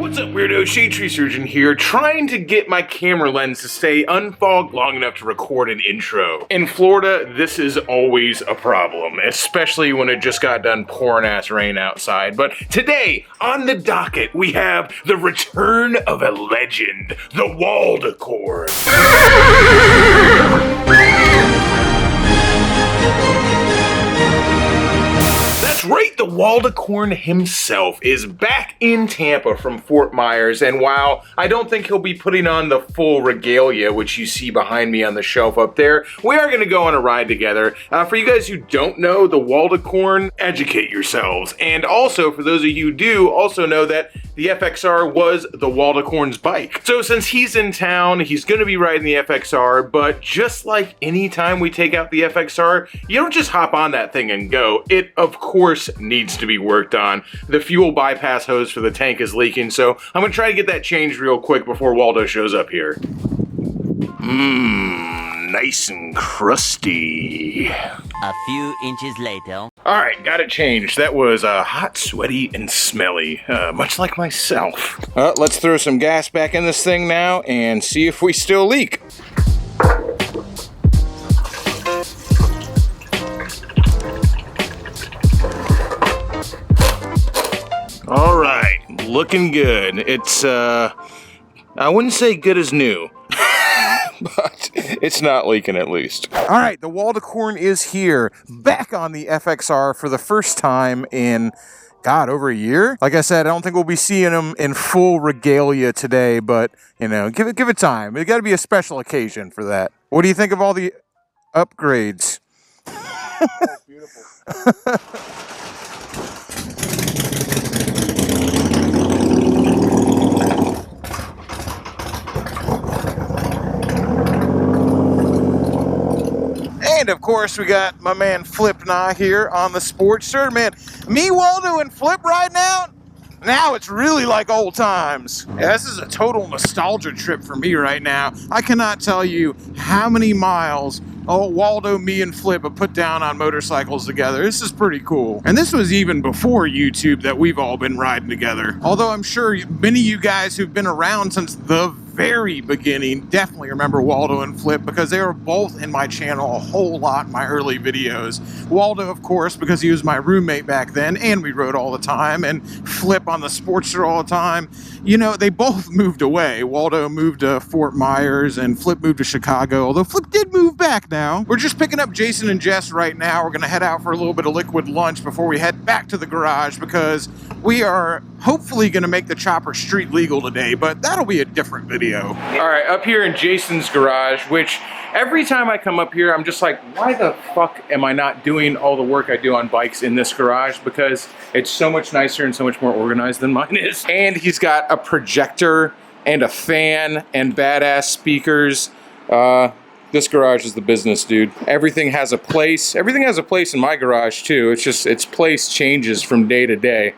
What's up, weirdo? Shadetree Surgeon here, trying to get my camera lens to stay unfogged long enough to record an intro. In Florida, this is always a problem, especially when it just got done pouring ass rain outside. But today, on the docket, we have the return of a legend, the Waldo. That's right, the Waldo himself is back in Tampa from Fort Myers, and while I don't think he'll be putting on the full regalia, which you see behind me on the shelf up there, we are going to go on a ride together. For you guys who don't know the Waldo, educate yourselves. And also, for those of you who do, also know that the FXR was the Waldo's bike. So since he's in town, he's going to be riding the FXR, but just like any time we take out the FXR, you don't just hop on that thing and go. It, of course, needs to be worked on. The fuel bypass hose for the tank is leaking, so I'm going to try to get that changed real quick before Waldo shows up here. Nice and crusty. A few inches later. Alright, got it changed. That was hot, sweaty, and smelly, much like myself. Let's throw some gas back in this thing now and see if we still leak. Alright, looking good. It's, I wouldn't say good as new. But it's not leaking at least. All right, the Waldo is here, back on the FXR for the first time in, God, over a year? Like I said, I don't think we'll be seeing him in full regalia today, but, you know, give it time. It's got to be a special occasion for that. What do you think of all the upgrades? Beautiful. And of course, we got my man Flip Nye here on the Sportster. Man, me, Waldo, and Flip right now. Now it's really like old times. Yeah, this is a total nostalgia trip for me right now. I cannot tell you how many miles Waldo, me, and Flip have put down on motorcycles together. This is pretty cool. And this was even before YouTube that we've all been riding together. Although I'm sure many of you guys who've been around since the very beginning definitely remember Waldo and Flip because they were both in my channel a whole lot in my early videos. Waldo, of course, because he was my roommate back then and we rode all the time, and Flip on the Sportster all the time. You know, they both moved away. Waldo moved to Fort Myers and Flip moved to Chicago, although Flip did move back now. We're just picking up Jason and Jess right now. We're gonna head out for a little bit of liquid lunch before we head back to the garage because we are hopefully gonna make the chopper street legal today, but that'll be a different video. All right, up here in Jason's garage, which every time I come up here, I'm just like, why the fuck am I not doing all the work I do on bikes in this garage? Because it's so much nicer and so much more organized than mine is. And he's got a projector and a fan and badass speakers. This garage is the business, dude. Everything has a place. Everything has a place in my garage too. It's just, its place changes from day to day.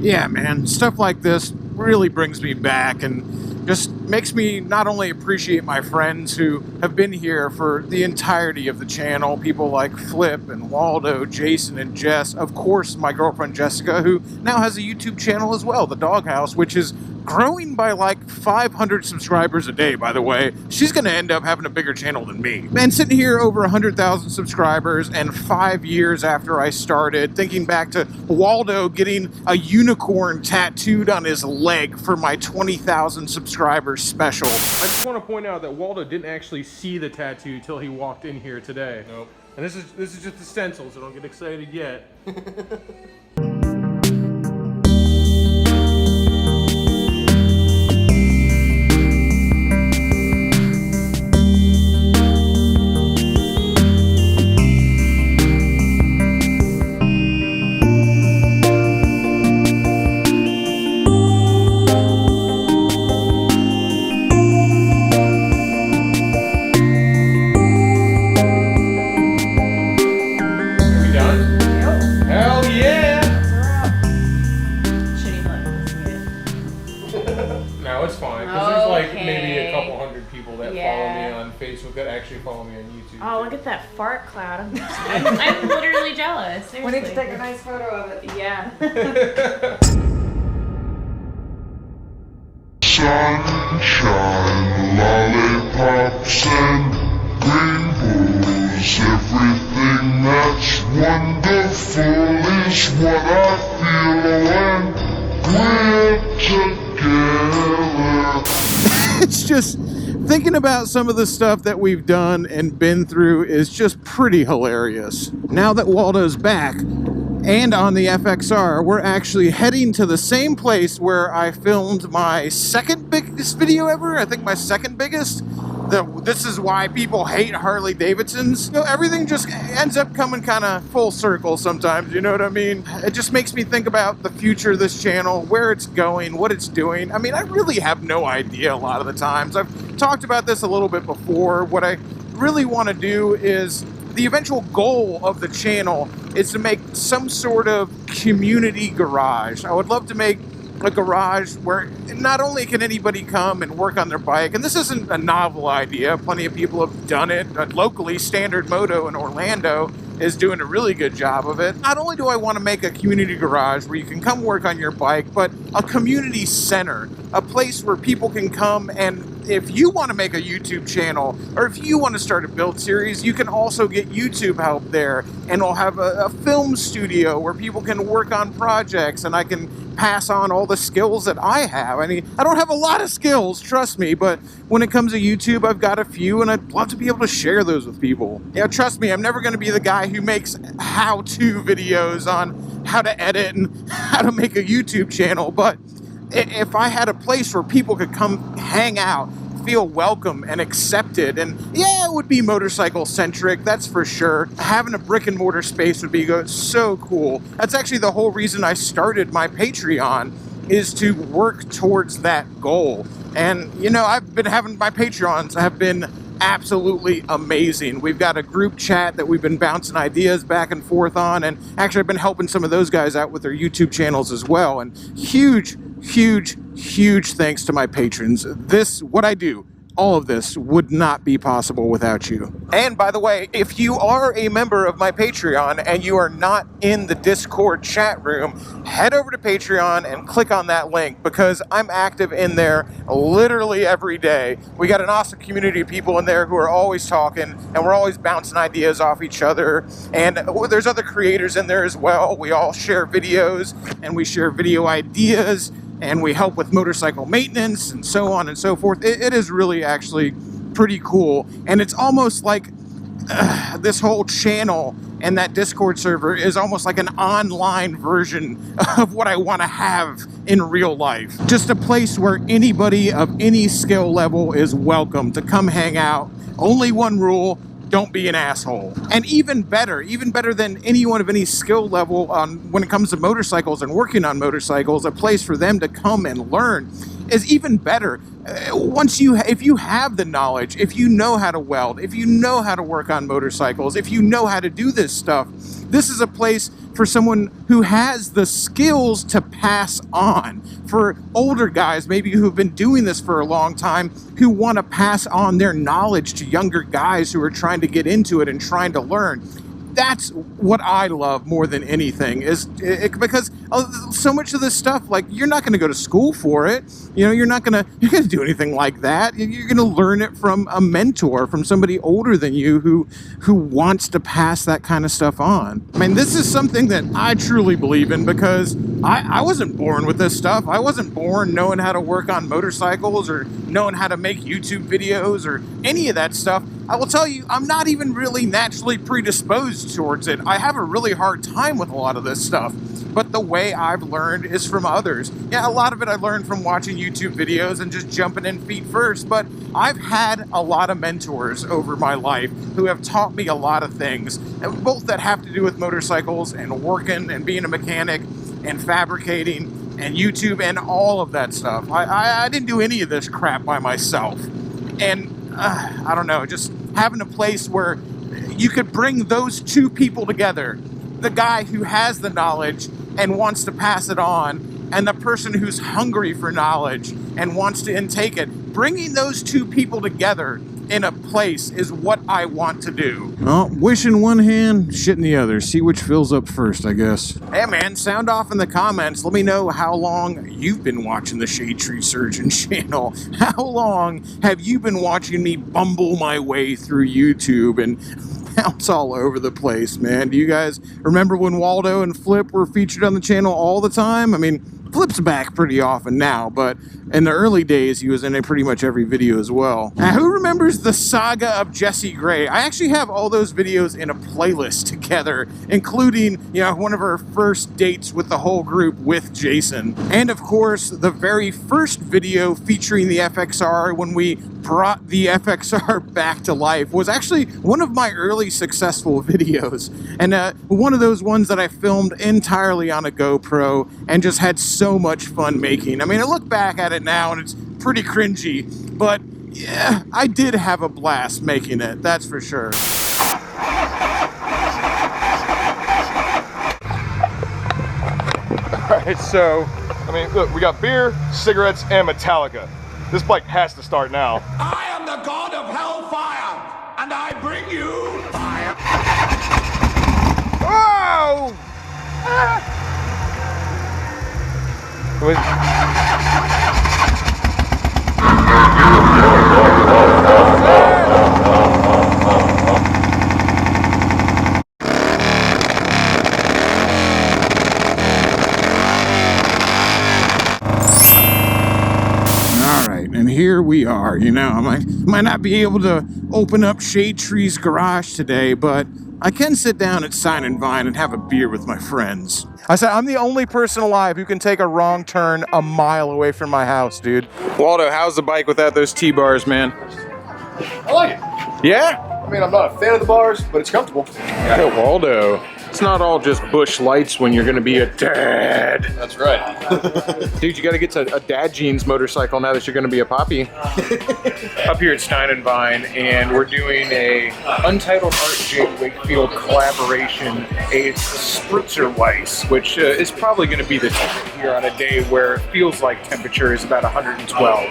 Yeah, man, stuff like this really brings me back and just makes me not only appreciate my friends who have been here for the entirety of the channel, people like Flip and Waldo, Jason and Jess, of course my girlfriend Jessica, who now has a YouTube channel as well, The Doghouse, which is growing by like 500 subscribers a day, by the way. She's gonna end up having a bigger channel than me. Man, sitting here over 100,000 subscribers and 5 years after I started, thinking back to Waldo getting a unicorn tattooed on his leg for my 20,000 subscribers special. I just want to point out that Waldo didn't actually see the tattoo until he walked in here today. Nope. And this is just the stencil, so don't get excited yet. Facebook that actually follow me on YouTube. Oh, look at that fart cloud. I'm literally jealous. Seriously. We need to take a nice photo of it. Yeah. We need to take a nice photo of it. Yeah. Now it's fine, because there's like maybe a couple hundred people that follow me on YouTube. Oh, look at that fart cloud. I'm literally jealous. Seriously. When are you done? Hell yeah. sunshine, lollipops and rainbows. Everything that's wonderful is what I feel when we're together. It's just thinking about some of the stuff that we've done and been through is just pretty hilarious. Now that Waldo's back and on the FXR, we're actually heading to the same place where I filmed my second biggest video ever. I think my second biggest. This is why people hate Harley Davidsons. You know, everything just ends up coming kind of full circle sometimes, you know what I mean? It just makes me think about the future of this channel, where it's going, what it's doing. I mean, I really have no idea a lot of the times. I've talked about this a little bit before. What I really want to do is, the eventual goal of the channel is to make some sort of community garage. I would love to make a garage where not only can anybody come and work on their bike, and this isn't a novel idea, plenty of people have done it. Locally, Standard Moto in Orlando is doing a really good job of it. Not only do I want to make a community garage where you can come work on your bike, but a community center, a place where people can come, and if you want to make a YouTube channel or if you want to start a build series, you can also get YouTube help there, and we'll have a film studio where people can work on projects and I can pass on all the skills that I have. I mean, I don't have a lot of skills, trust me, but when it comes to YouTube, I've got a few, and I'd love to be able to share those with people. Yeah, trust me, I'm never going to be the guy who makes how-to videos on how to edit and how to make a YouTube channel, but if I had a place where people could come hang out, feel welcome and accepted, and yeah, it would be motorcycle centric, that's for sure. Having a brick and mortar space would be so cool. That's actually the whole reason I started my Patreon, is to work towards that goal. And you know, I've been having my Patreons have been absolutely amazing. We've got a group chat that we've been bouncing ideas back and forth on, and actually I've been helping some of those guys out with their YouTube channels as well. And huge thanks to my patrons. What I do, all of this would not be possible without you. And by the way, if you are a member of my Patreon and you are not in the Discord chat room, head over to Patreon and click on that link, because I'm active in there literally every day. We got an awesome community of people in there who are always talking, and we're always bouncing ideas off each other. And there's other creators in there as well. We all share videos and we share video ideas, and we help with motorcycle maintenance and so on and so forth. It is really actually pretty cool. And it's almost like this whole channel and that Discord server is almost like an online version of what I want to have in real life. Just a place where anybody of any skill level is welcome to come hang out. Only one rule: don't be an asshole. And even better than anyone of any skill level when it comes to motorcycles and working on motorcycles, a place for them to come and learn is even better. If you have the knowledge, if you know how to weld, if you know how to work on motorcycles, if you know how to do this stuff, this is a place for someone who has the skills to pass on. For older guys, maybe who've been doing this for a long time, who want to pass on their knowledge to younger guys who are trying to get into it and trying to learn. That's what I love more than anything, because so much of this stuff, like, you're not going to go to school for it. You know, you're not going to do anything like that. You're going to learn it from a mentor, from somebody older than you who wants to pass that kind of stuff on. I mean, this is something that I truly believe in, because I wasn't born with this stuff. I wasn't born knowing how to work on motorcycles or knowing how to make YouTube videos or any of that stuff. I will tell you, I'm not even really naturally predisposed towards it. I have a really hard time with a lot of this stuff. But the way I've learned is from others. Yeah, a lot of it I learned from watching YouTube videos and just jumping in feet first, but I've had a lot of mentors over my life who have taught me a lot of things, both that have to do with motorcycles and working and being a mechanic and fabricating and YouTube and all of that stuff. I didn't do any of this crap by myself. And I don't know, just having a place where you could bring those two people together, the guy who has the knowledge and wants to pass it on, and the person who's hungry for knowledge and wants to intake it. Bringing those two people together in a place is what I want to do. Well, wish in one hand, shit in the other. See which fills up first, I guess. Hey man, sound off in the comments. Let me know how long you've been watching the Shadetree Surgeon channel. How long have you been watching me bumble my way through YouTube and bounce all over the place, man? Do you guys remember when Waldo and Flip were featured on the channel all the time? I mean, Flip's back pretty often now, but in the early days, he was in pretty much every video as well. Now, who remembers the saga of Jesse Gray? I actually have all those videos in a playlist together, including, you know, one of our first dates with the whole group with Jason. And of course, the very first video featuring the FXR when we brought the FXR back to life was actually one of my early successful videos. And one of those ones that I filmed entirely on a GoPro and just had so much fun making. I mean, I look back at it now and it's pretty cringy, but yeah, I did have a blast making it, that's for sure. Alright, so, I mean, look, we got beer, cigarettes, and Metallica. This bike has to start now. I am the god of hellfire, and I bring you fire. Whoa! And here we are. You know, I might not be able to open up Shadetree's garage today, but I can sit down at Sign and Vine and have a beer with my friends. I said I'm the only person alive who can take a wrong turn a mile away from my house, dude. Waldo, how's the bike without those T-bars, man? I like it. Yeah? I mean, I'm not a fan of the bars, but it's comfortable. Yeah, Waldo. It's not all just Bush Lights when you're gonna be a dad. That's right. Dude, you gotta get to a dad jeans motorcycle now that you're gonna be a poppy. Up here at Stein and Vine, and we're doing a Untitled Art J. Wakefield collaboration, a Spritzer Weiss, which is probably gonna be the ticket here on a day where it feels like temperature is about 112.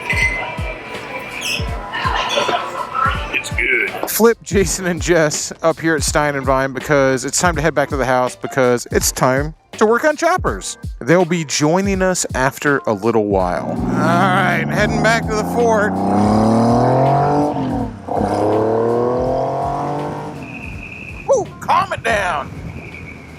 It's good. Flip, Jason, and Jess up here at Stein and Vine because it's time to head back to the house because it's time to work on choppers. They'll be joining us after a little while. All right, heading back to the fort. Woo, calm it down.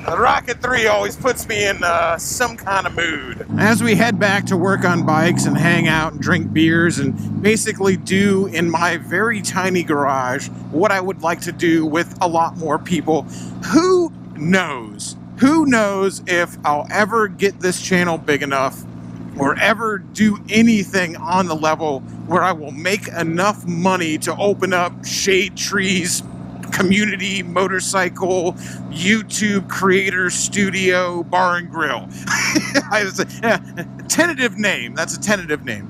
The Rocket 3 always puts me in some kind of mood. As we head back to work on bikes and hang out and drink beers and basically do in my very tiny garage what I would like to do with a lot more people, who knows? Who knows if I'll ever get this channel big enough or ever do anything on the level where I will make enough money to open up Shadetree's community motorcycle YouTube creator studio bar and grill. Tentative name. That's a tentative name.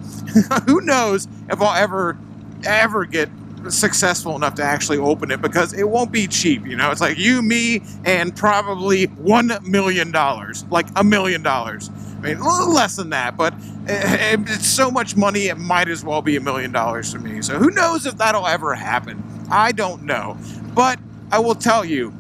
Who knows if I'll ever get successful enough to actually open it, because it won't be cheap. You know, it's like you, me, and probably $1 million, like $1 million. I mean, a little less than that, but it's so much money, it might as well be $1 million for me. So who knows if that'll ever happen? I don't know. But I will tell you,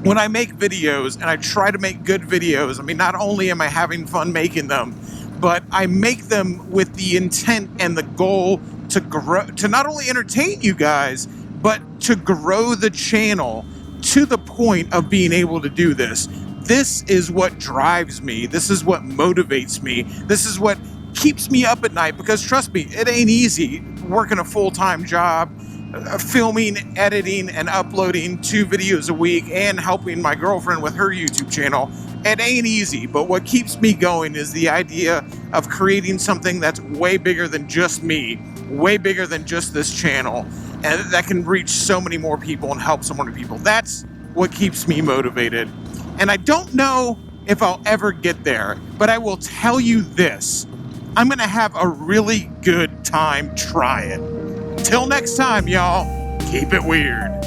when I make videos, and I try to make good videos, I mean, not only am I having fun making them, but I make them with the intent and the goal to grow, to not only entertain you guys, but to grow the channel to the point of being able to do this. This is what drives me. This is what motivates me. This is what keeps me up at night, because trust me, it ain't easy working a full-time job, filming, editing, and uploading 2 videos a week, and helping my girlfriend with her YouTube channel. It ain't easy, but what keeps me going is the idea of creating something that's way bigger than just me, way bigger than just this channel, and that can reach so many more people and help so many people. That's what keeps me motivated. And I don't know if I'll ever get there, but I will tell you this: I'm gonna have a really good time trying. Till next time, y'all, keep it weird.